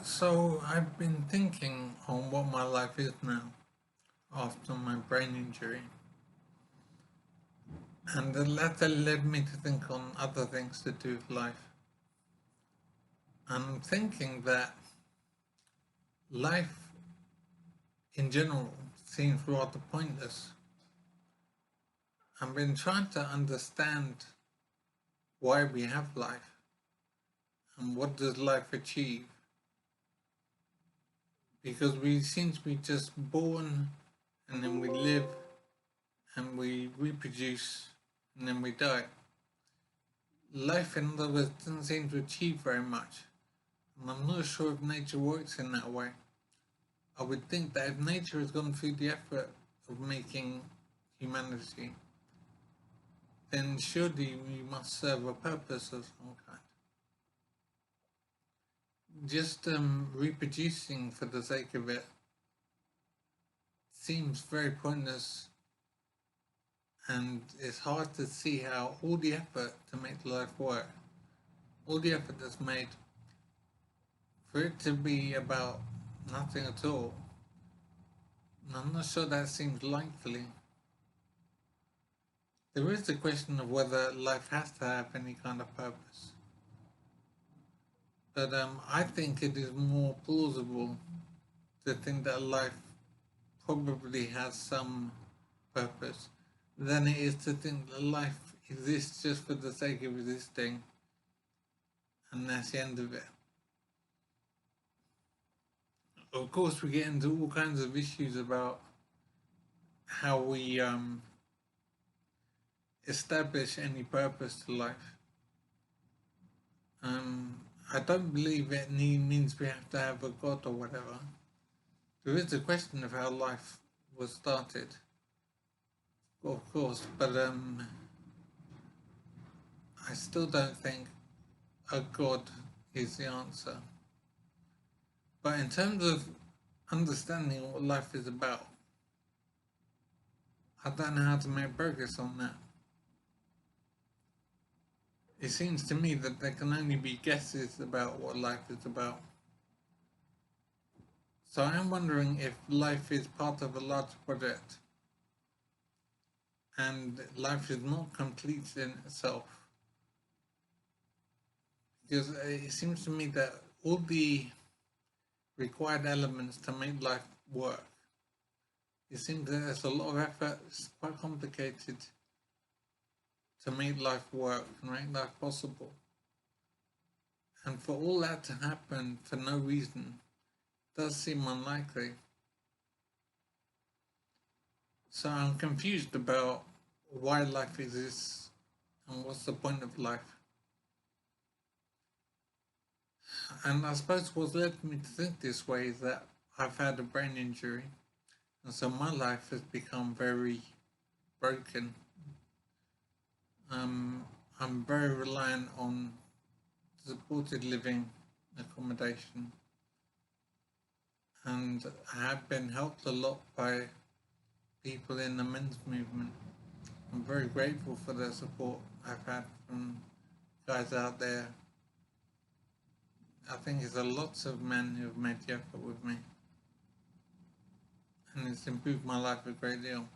So I've been thinking on what my life is now after my brain injury, and the latter led me to think on other things to do with life. I'm thinking that life in general seems rather pointless. I've been trying to understand why we have life and what does life achieve, because we seem to be just born and then we live and we reproduce and then we die. Life, in other words, doesn't seem to achieve very much, and I'm not sure if nature works in that way. I would think that if nature has gone through the effort of making humanity, then surely we must serve a purpose of some kind. Just reproducing for the sake of it seems very pointless, and it's hard to see how all the effort to make life work, all the effort that's made, for it to be about nothing at all. I'm not sure that seems likely. There is the question of whether life has to have any kind of purpose. But I think it is more plausible to think that life probably has some purpose than it is to think that life exists just for the sake of existing and that's the end of it. Of course, we get into all kinds of issues about how we establish any purpose to life. I don't believe it means we have to have a god or whatever. There is a question of how life was started, of course, but I still don't think a god is the answer. But in terms of understanding what life is about, I don't know how to make progress on that. It seems to me that there can only be guesses about what life is about. So I'm wondering if life is part of a large project and life is not complete in itself. Because it seems to me that all the required elements to make life work, it seems that there's a lot of effort, it's quite complicated to make life work and make life possible. And for all that to happen for no reason does seem unlikely. So I'm confused about why life exists and what's the point of life. And I suppose what's led me to think this way is that I've had a brain injury, and so my life has become very broken. I'm very reliant on supported living accommodation, and I have been helped a lot by people in the men's movement. I'm very grateful for the support I've had from guys out there. I think there's lots of men who have made the effort with me, and it's improved my life a great deal.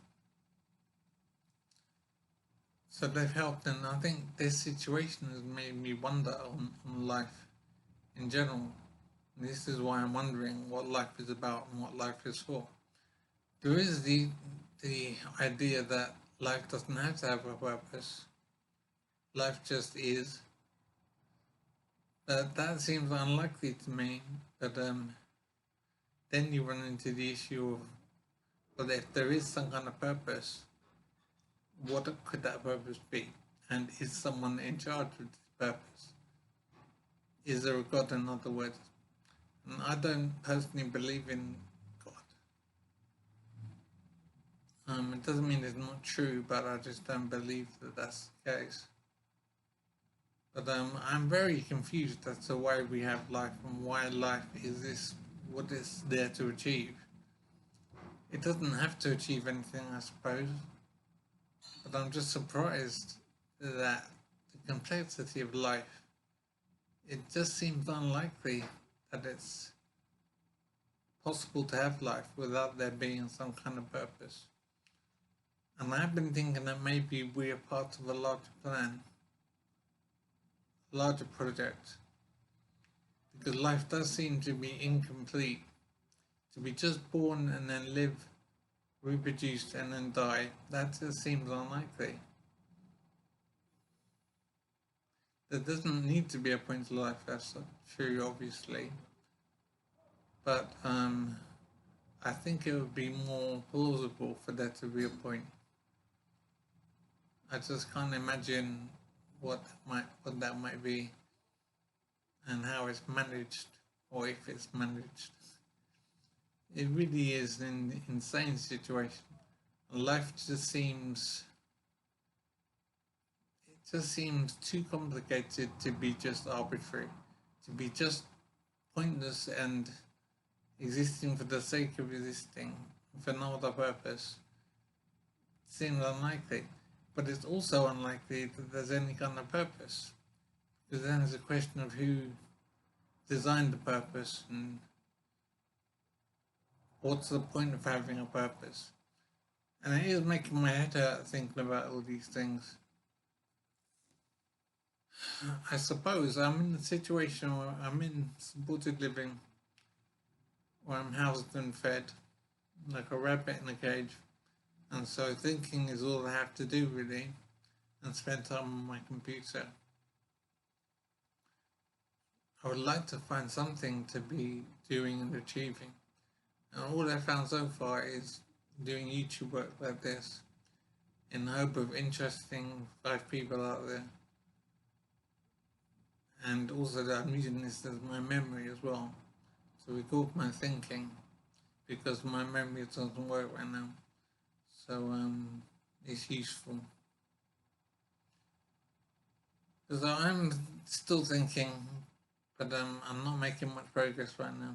So they've helped, and I think this situation has made me wonder on life in general. And this is why I'm wondering what life is about and what life is for. There is the idea that life doesn't have to have a purpose. Life just is. But that seems unlikely to me. But then you run into the issue of, well, if there is some kind of purpose, what could that purpose be? And is someone in charge of this purpose? Is there a God, in other words? And I don't personally believe in God. It doesn't mean it's not true, but I just don't believe that that's the case. But I'm very confused as to why we have life and why life is this, what it's there to achieve. It doesn't have to achieve anything, I suppose. But I'm just surprised that the complexity of life, it just seems unlikely that it's possible to have life without there being some kind of purpose. And I've been thinking that maybe we are part of a larger plan, larger project, because life does seem to be incomplete. To be just born and then live, reproduce and then die, that just seems unlikely. There doesn't need to be a point to life, that's true, obviously. But I think it would be more plausible for there to be a point. I just can't imagine what that might be and how it's managed, or if it's managed. It really is an insane situation. Life just seems too complicated to be just arbitrary, to be just pointless and existing for the sake of existing, for no other purpose. Seems unlikely, but it's also unlikely that there's any kind of purpose, because then it's a question of who designed the purpose and what's the point of having a purpose. And it is making my head hurt thinking about all these things. I suppose I'm in a situation where I'm in supported living, where I'm housed and fed like a rabbit in a cage, and so thinking is all I have to do really, and spend time on my computer. I would like to find something to be doing and achieving, and all I've found so far is doing YouTube work like this in the hope of interesting 5 people out there. And also that I'm using this as my memory as well, to record my thinking, because my memory doesn't work right now. So it's useful. Because I'm still thinking, but I'm not making much progress right now.